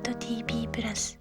.tv プラス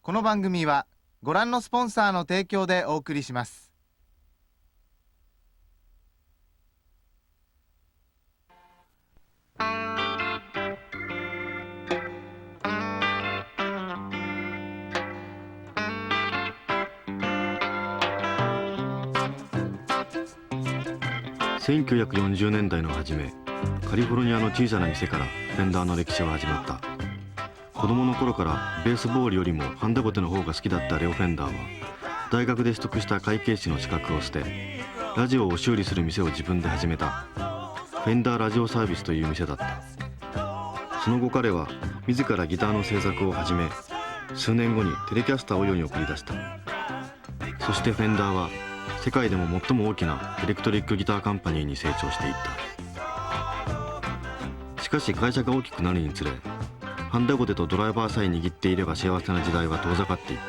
この番組はご覧のスポンサーの提供でお送りします。1940年代の初め、カリフォルニアの小さな店からフェンダーの歴史は始まった。子供の頃からベースボールよりもハンダゴテの方が好きだったレオ・フェンダーは、大学で取得した会計士の資格を捨て、ラジオを修理する店を自分で始めた。フェンダーラジオサービスという店だった。その後彼は自らギターの製作を始め、数年後にテレキャスターを世に送り出した。そしてフェンダーは世界でも最も大きなエレクトリックギターカンパニーに成長していった。しかし会社が大きくなるにつれ、ハンダゴテとドライバーさえ握っていれば幸せな時代は遠ざかっていっ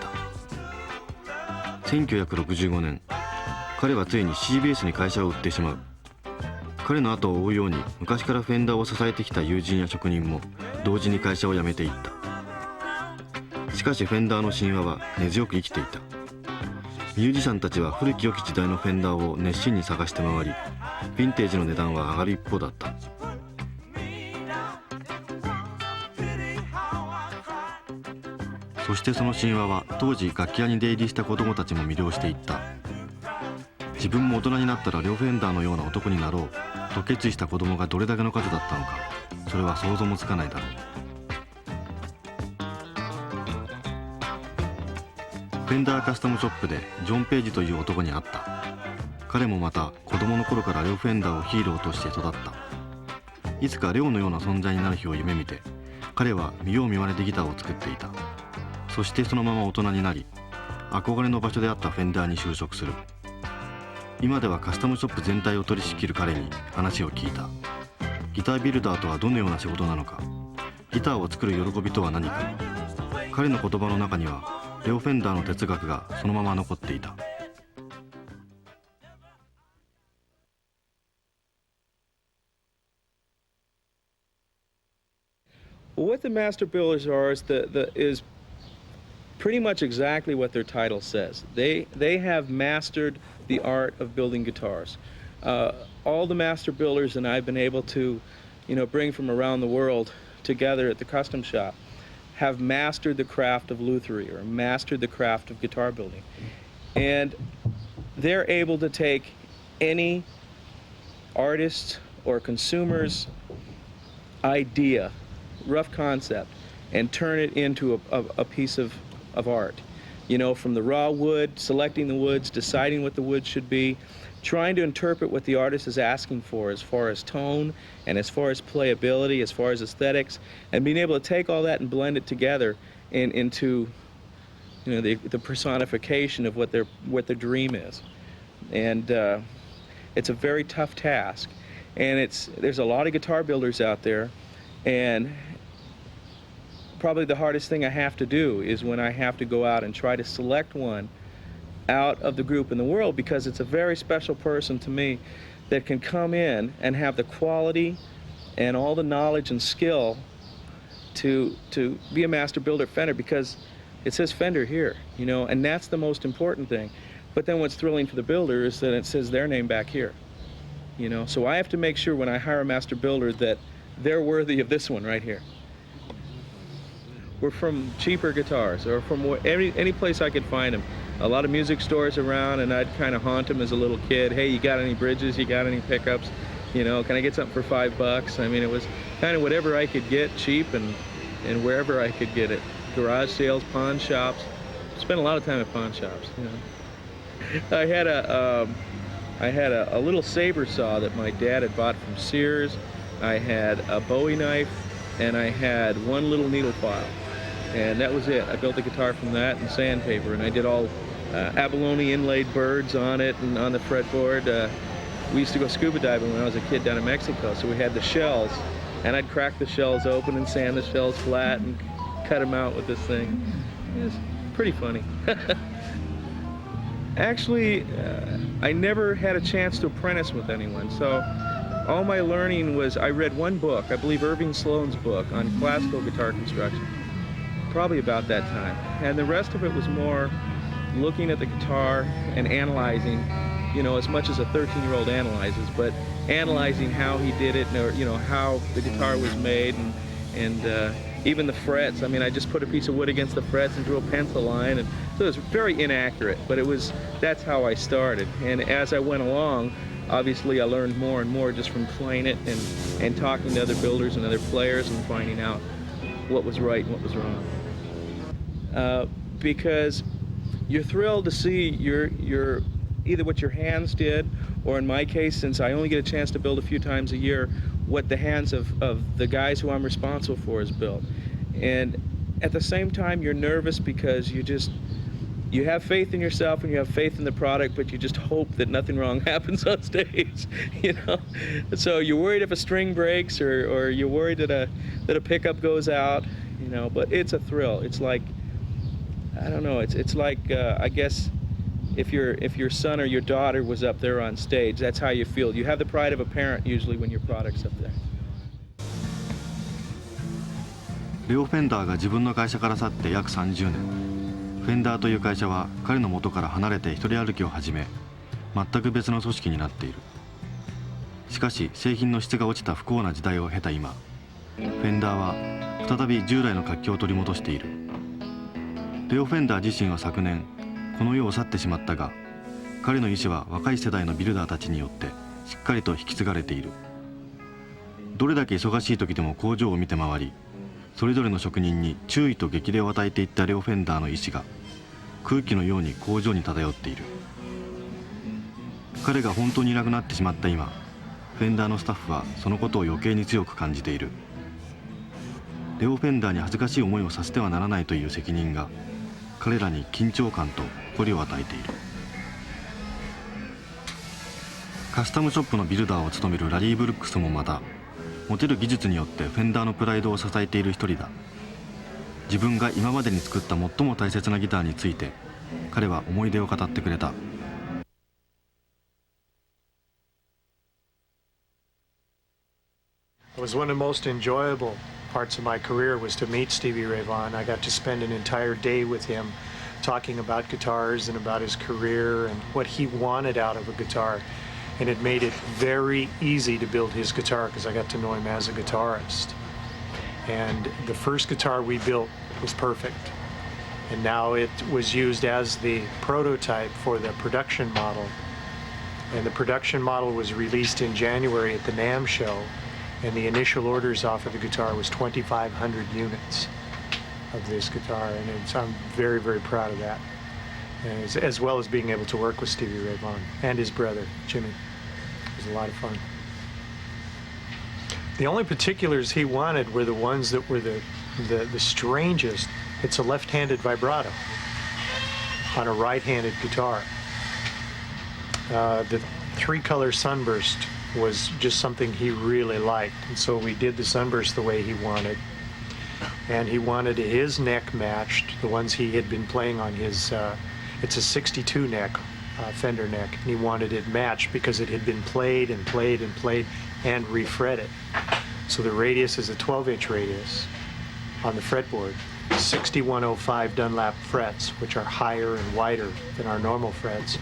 た。1965年、彼はついに CBS に会社を売ってしまう。彼の後を追うように昔からフェンダーを支えてきた友人や職人も同時に会社を辞めていった。しかしフェンダーの神話は根強く生きていた。ミュージシャンたちは古き良き時代のフェンダーを熱心に探して回り、ヴィンテージの値段は上がる一方だった。そしてその神話は当時楽器屋に出入りした子供たちも魅了していった。自分も大人になったらレオ・フェンダーのような男になろうと決意した子供がどれだけの数だったのか、それは想像もつかないだろう。フェンダーカスタムショップでジョン・ページという男に会った。彼もまた子供の頃からレオ・フェンダーをヒーローとして育った。いつかレオのような存在になる日を夢見て、彼は見よう見まねでギターを作っていた。そしてそのまま大人になり、憧れの場所であったフェンダーに就職する。今ではカスタムショップ全体を取り仕切る彼に話を聞いた。ギタービルダーとはどのような仕事なのか、ギターを作る喜びとは何か。彼の言葉の中にはレオ・フェンダーの哲学がそのまま残っていた。What the master builders are is pretty much exactly what their title says. They have mastered the art of building guitars. All the master builders that I've been able to, bring from around the world together at the custom shop have mastered the craft of lutherie or mastered the craft of guitar building. And they're able to take any artist or consumer's idea, rough concept, and turn it into a piece of art. From the raw wood, selecting the woods, deciding what the wood should be, trying to interpret what the artist is asking for as far as tone and as far as playability, as far as aesthetics, and being able to take all that and blend it together into the personification of what their dream is. And it's a very tough task. And there's a lot of guitar builders out there, and probably the hardest thing I have to do is when I have to go out and try to select one out of the group in the world, because it's a very special person to me that can come in and have the quality and all the knowledge and skill to be a master builder at Fender, because it says Fender here, and that's the most important thing. But then what's thrilling for the builder is that it says their name back here, so I have to make sure when I hire a master builder that they're worthy of this one right here. We're from cheaper guitars, or from any place I could find them. A lot of music stores around, and I'd kind of haunt them as a little kid. Hey, you got any bridges? You got any pickups? Can I get something for $5? I mean, it was kind of whatever I could get cheap, and wherever I could get it. Garage sales, pawn shops, spent a lot of time at pawn shops. You know. I had a little saber saw that my dad had bought from Sears. I had a Bowie knife, and I had one little needle file. And that was it. I built the guitar from that and sandpaper, and I did all abalone inlaid birds on it and on the fretboard. We used to go scuba diving when I was a kid down in Mexico, so we had the shells, and I'd crack the shells open and sand the shells flat and cut them out with this thing. It was pretty funny. Actually, I never had a chance to apprentice with anyone, so all my learning was, I read one book, I believe Irving Sloane's book on classical guitar construction, probably about that time, and the rest of it was more looking at the guitar and analyzing, you know, as much as a 13-year-old analyzes, but analyzing how he did it, or, you know, how the guitar was made, and even the frets. I mean, I just put a piece of wood against the frets and drew a pencil line, and so it was very inaccurate, but that's how I started. And as I went along, obviously I learned more and more just from playing it and talking to other builders and other players and finding out what was right and what was wrong. Because you're thrilled to see your either what your hands did, or in my case, since I only get a chance to build a few times a year, what the hands of the guys who I'm responsible for has built. And at the same time, you're nervous because you have faith in yourself and you have faith in the product, but you just hope that nothing wrong happens on stage, you know? So you're worried if a string breaks, or you're worried that a pickup goes out, you know, but it's a thrill. It's like, I don't know, it's like, I guess, if your son or your daughter was up there on stage, that's how you feel. You have the pride of a parent usually when your product's up there. レオ・フェンダーが自分の会社から去って約30年、フェンダーという会社は彼の元から離れて一人歩きを始め、全く別の組織になっている。しかし製品の質が落ちた不幸な時代を経た今、フェンダーは再び従来の活気を取り戻している。レオ・フェンダー自身は昨年この世を去ってしまったが、彼の意志は若い世代のビルダーたちによってしっかりと引き継がれている。どれだけ忙しい時でも工場を見て回り、それぞれの職人に注意と激励を与えていったレオ・フェンダーの意志が空気のように工場に漂っている。彼が本当にいなくなってしまった今、フェンダーのスタッフはそのことを余計に強く感じている。レオ・フェンダーに恥ずかしい思いをさせてはならないという責任が彼らに緊張感と誇りを与えている。カスタムショップのビルダーを務めるラリー・ブルックスもまた、持てる技術によってフェンダーのプライドを支えている一人だ。自分が今までに作った最も大切なギターについて彼は思い出を語ってくれた。It was one of the most enjoyable parts of my career was to meet Stevie Ray Vaughan. I got to spend an entire day with him talking about guitars and about his career and what he wanted out of a guitar. And it made it very easy to build his guitar because I got to know him as a guitarist. And the first guitar we built was perfect. And now it was used as the prototype for the production model. And the production model was released in January at the NAMM show. And the initial orders off of the guitar was 2,500 units of this guitar. And I'm very, very proud of that. As well as being able to work with Stevie Ray Vaughan and his brother, Jimmy. It was a lot of fun. The only particulars he wanted were the ones that were the strangest. It's a left-handed vibrato on a right-handed guitar. The three-color sunburst was just something he really liked, and so we did the sunburst the way he wanted. And he wanted his neck matched, the ones he had been playing on his, it's a 62 neck, Fender neck, and he wanted it matched because it had been played and played and played and refretted. So the radius is a 12-inch radius on the fretboard, 6105 Dunlap frets, which are higher and wider than our normal frets,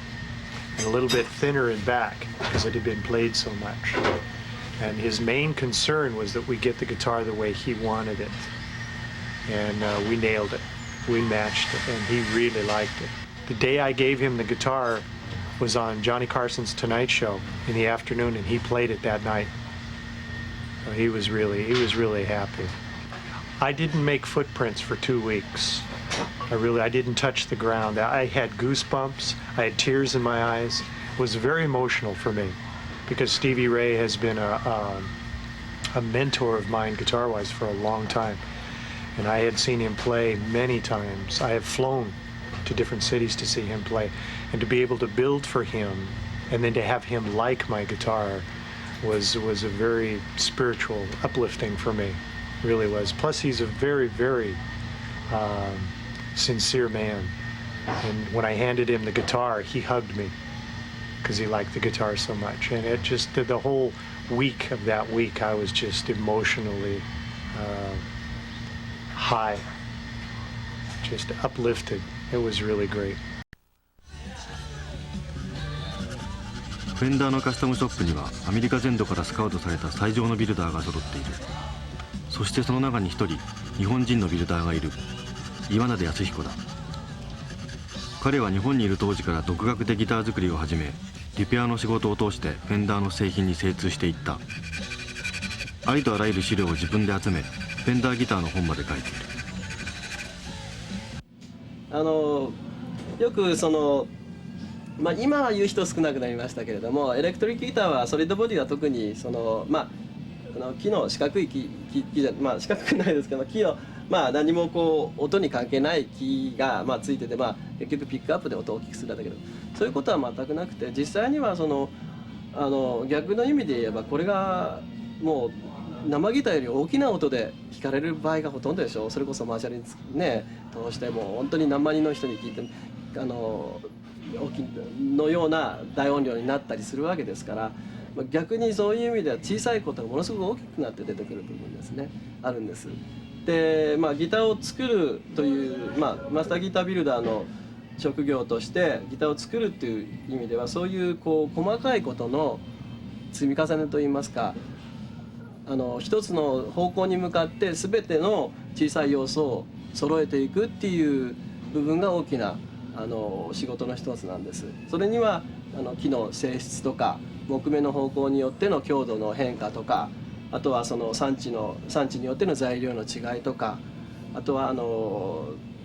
and a little bit thinner in back because it had been played so much. And his main concern was that we get the guitar the way he wanted it. And we nailed it. We matched it, and he really liked it. The day I gave him the guitar was on Johnny Carson's Tonight Show in the afternoon, and he played it that night. So he was really happy. I didn't make footprints for 2 weeks. I didn't touch the ground. I had goosebumps. I had tears in my eyes. It was very emotional for me because Stevie Ray has been a mentor of mine guitar-wise for a long time. And I had seen him play many times. I have flown to different cities to see him play. And to be able to build for him and then to have him like my guitar was a very spiritual, uplifting for me. Really was. Plus he's a very, very sincere man. And when I handed him the guitar, he hugged me because he liked the guitar so much. And it just, the whole week of that week, I was just emotionally high, just uplifted. It was really great. フェンダーのカスタムショップにはアメリカ全土からスカウトされた最上のビルダーが揃っている。そしてその中に一人日本人のビルダーがいる。岩名康彦だ。彼は日本にいる当時から独学でギター作りを始め、リペアの仕事を通してフェンダーの製品に精通していった。ありとあらゆる資料を自分で集め、フェンダーギターの本まで書いている。よく今は言う人少なくなりましたけれども、エレクトリックギターはソリッドボディは特に木の四角い木じゃ、四角くないですけど、木の何も音に関係ない木がついてて、結局ピックアップで音を大きくするんだけど、そういうことは全くなくて、実際には逆の意味で言えばこれがもう生ギターより大きな音で弾かれる場合がほとんどでしょ。それこそマーシャルにね通しても本当に何万人の人に聞いてのような大音量になったりするわけですから、逆にそういう意味では小さいことがものすごく大きくなって出てくる部分ですね、あるんです。で、ギターを作るという、マスターギタービルダーの職業としてギターを作るっていう意味では、そういう細かいことの積み重ねといいますか、一つの方向に向かって全ての小さい要素を揃えていくっていう部分が大きな仕事の一つなんです。それには木の性質とか木目の方向によっての強度の変化とか、あとは産地によっての材料の違いとか、あとは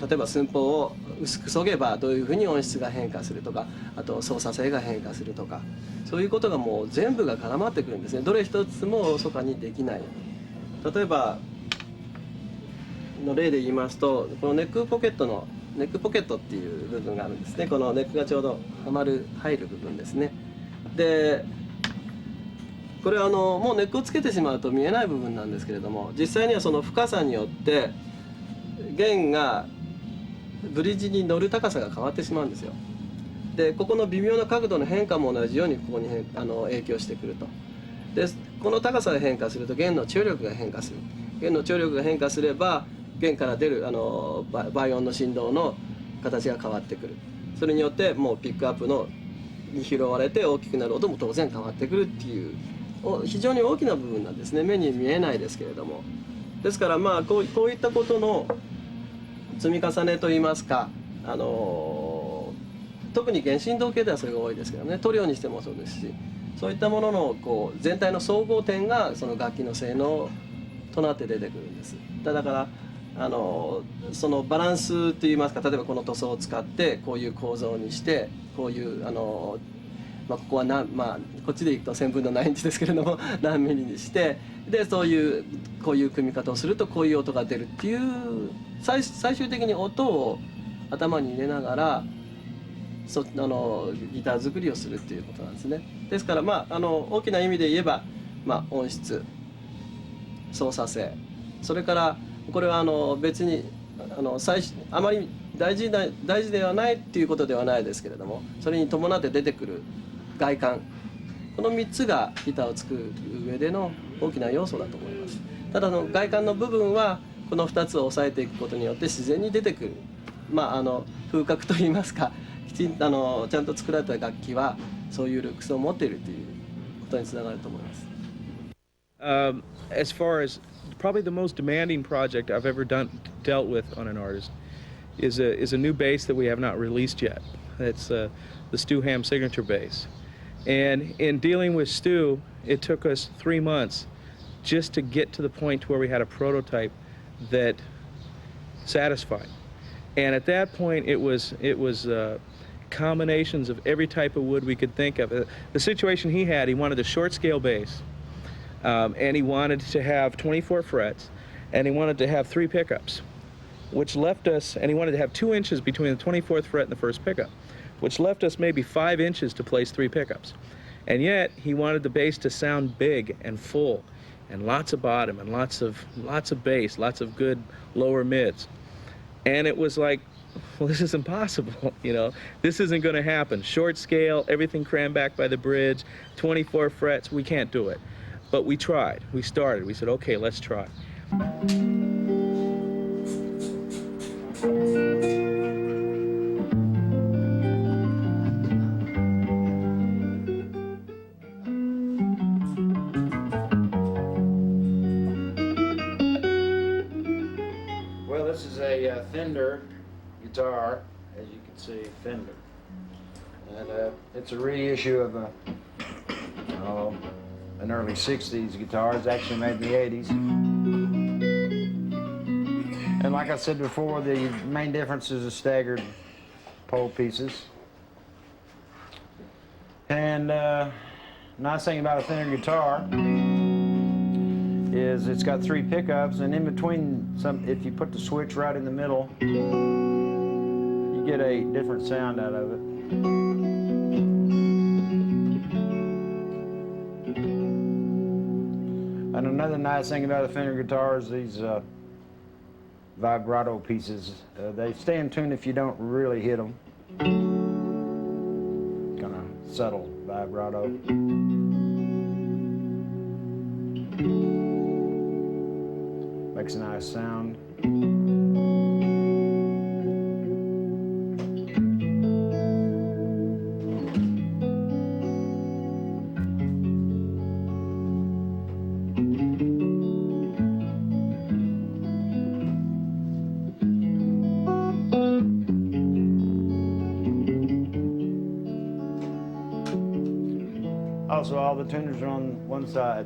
例えば寸法を薄くそげばどういうふうに音質が変化するとか、あと操作性が変化するとか、そういうことがもう全部が絡まってくるんですね。どれ一つもおろそかにできない。例えばの例で言いますと、このネックポケットっていう部分があるんですね。このネックがちょうど入る部分ですね。でこれはもうネックをつけてしまうと見えない部分なんですけれども、実際にはその深さによって弦がブリッジに乗る高さが変わってしまうんですよ。でここの微妙な角度の変化も同じようにここに影響してくると。でこの高さが変化すると弦の張力が変化する。弦の張力が変化すれば弦から出る倍音の振動の形が変わってくる。それによってもうピックアップに拾われて大きくなる音も当然変わってくるっていう非常に大きな部分なんですね。目に見えないですけれども。ですからこういったことの積み重ねといいますか、特に原振動系ではそれが多いですけどね、トリオにしてもそうですし、そういったものの全体の総合点がその楽器の性能となって出てくるんです。だからそのバランスといいますか、例えばこの塗装を使ってこういう構造にして、こういうここはこっちでいくと1000分の何インチですけれども何ミリにして、でこういう組み方をするとこういう音が出るっていう最終的に音を頭に入れながらギター作りをするっていうことなんですね。ですから大きな意味で言えば、音質、操作性、それからこれは別にあまり大事ではないっていうことではないですけれども、それに伴って出てくる外観、この3つがギターを作る上での大きな要素だと思います。ただ外観の部分はこの2つを抑えていくことによって自然に出てくる、風格といいますか、ちゃんと作られた楽器はそういうルックスを持っているということにつながると思います。As far as probably the most demanding project I've ever dealt with on an artist is a new bass that we have not released yet. It's the Stu Ham signature bass. And in dealing with Stu, it took us 3 months just to get to the point where we had a prototype that satisfied. And at that point, it was combinations of every type of wood we could think of. The situation he had, he wanted a short scale bass, and he wanted to have 24 frets, and he wanted to have 3 pickups, which left us, and he wanted to have 2 inches between the 24th fret and the first pickup, which left us maybe 5 inches to place 3 pickups. And yet, he wanted the bass to sound big and full, and lots of bottom, and lots of bass, lots of good lower mids. And it was like, well, this is impossible, you know. This isn't going to happen. Short scale, everything crammed back by the bridge, 24 frets, we can't do it. But we tried. We started. We said, okay, let's try. Well, this is a Fender guitar, as you can see, Fender. And it's a reissue of an early 60s guitar. It's actually made in the 80s. And like I said before, the main difference is the staggered pole pieces. And nice thing about a Fender guitar is it's got 3 pickups, and in between, if you put the switch right in the middle, you get a different sound out of it. And another nice thing about a Fender guitar is these vibrato pieces. They stay in tune if you don't really hit them. Kind of subtle vibrato. Makes a nice sound. Also, all the tuners are on one side,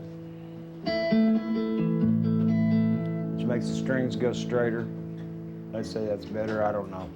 which makes the strings go straighter. They say that's better, I don't know.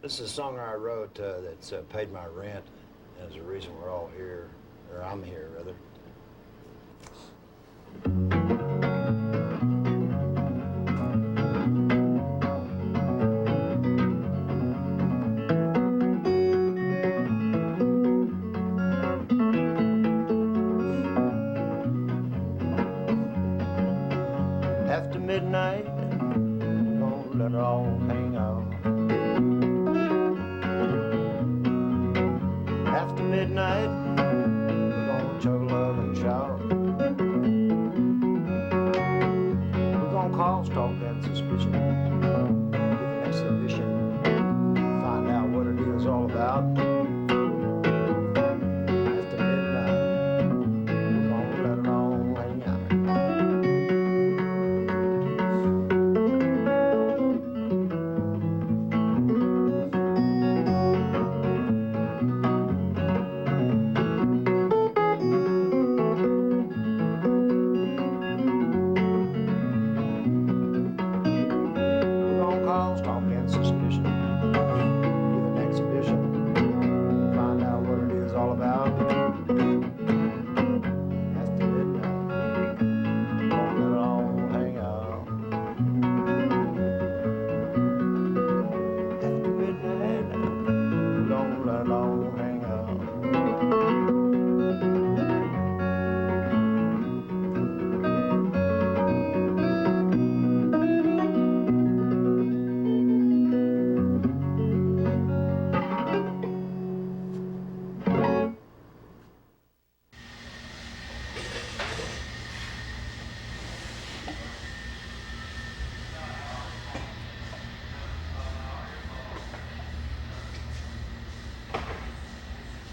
This is a song I wrote that's paid my rent, and is the reason we're all here, or I'm here, rather. After midnight, we're gonna let it all hang out. After midnight, we're gonna chug love and shout. We're gonna cause talk and suspicion, give an exhibition, find out what it is all about. After midnight, we're gonna let it all hang out.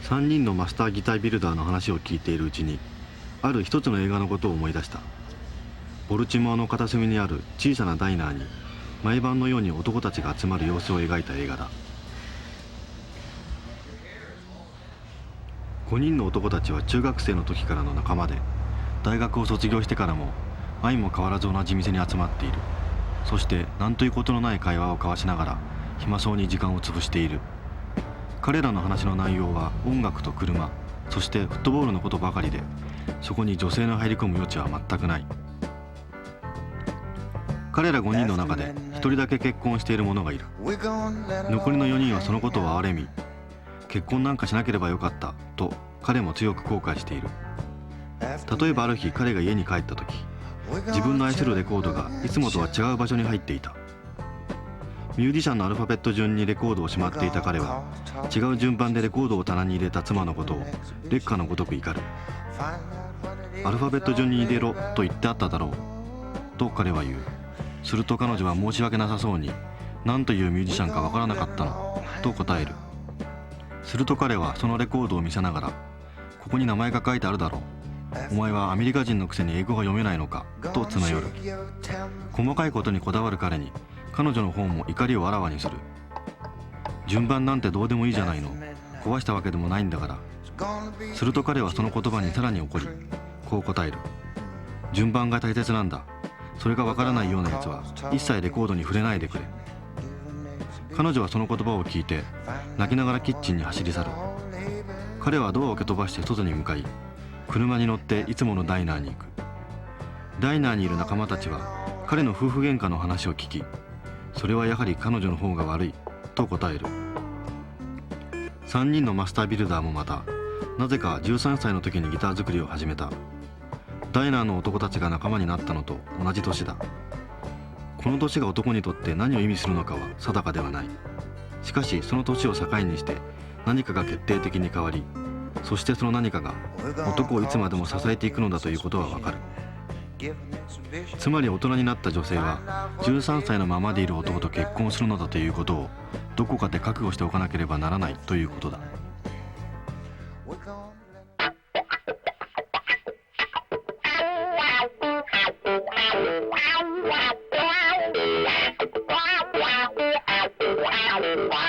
3人のマスターギタービルダーの話を聞いているうちに、ある一つの映画のことを思い出した。ボルチモアの片隅にある小さなダイナーに毎晩のように男たちが集まる様子を描いた映画だ。5人の男たちは中学生の時からの仲間で、大学を卒業してからも相も変わらず同じ店に集まっている。そして何ということのない会話を交わしながら暇そうに時間を潰している。彼らの話の内容は音楽と車、そしてフットボールのことばかりで、そこに女性の入り込む余地は全くない。彼ら5人の中で1人だけ結婚している者がいる。残りの4人はそのことを憐れみ、結婚なんかしなければよかったと彼も強く後悔している。例えばある日、彼が家に帰った時、自分の愛するレコードがいつもとは違う場所に入っていた。ミュージシャンのアルファベット順にレコードをしまっていた彼は、違う順番でレコードを棚に入れた妻のことを烈火のごとく怒る。アルファベット順に入れろと言ってあっただろうと彼は言う。すると彼女は申し訳なさそうに、何というミュージシャンかわからなかったのと答える。すると彼はそのレコードを見せながら、ここに名前が書いてあるだろう、お前はアメリカ人のくせに英語が読めないのかと詰め寄る。細かいことにこだわる彼に彼女の方も怒りをあらわにする。順番なんてどうでもいいじゃないの、壊したわけでもないんだから。すると彼はその言葉にさらに怒り、こう答える。順番が大切なんだ。それがわからないようなやつは一切レコードに触れないでくれ。彼女はその言葉を聞いて泣きながらキッチンに走り去る。彼はドアを蹴飛ばして外に向かい、車に乗っていつものダイナーに行く。ダイナーにいる仲間たちは彼の夫婦喧嘩の話を聞き、それはやはり彼女の方が悪いと答える。3人のマスタービルダーもまた、なぜか13歳の時にギター作りを始めた。ダイナーの男たちが仲間になったのと同じ年だ。この年が男にとって何を意味するのかは定かではない。しかしその年を境にして何かが決定的に変わり、そしてその何かが男をいつまでも支えていくのだということはわかる。つまり大人になった女性は13歳のままでいる男と結婚するのだということをどこかで覚悟しておかなければならないということだ。Wow.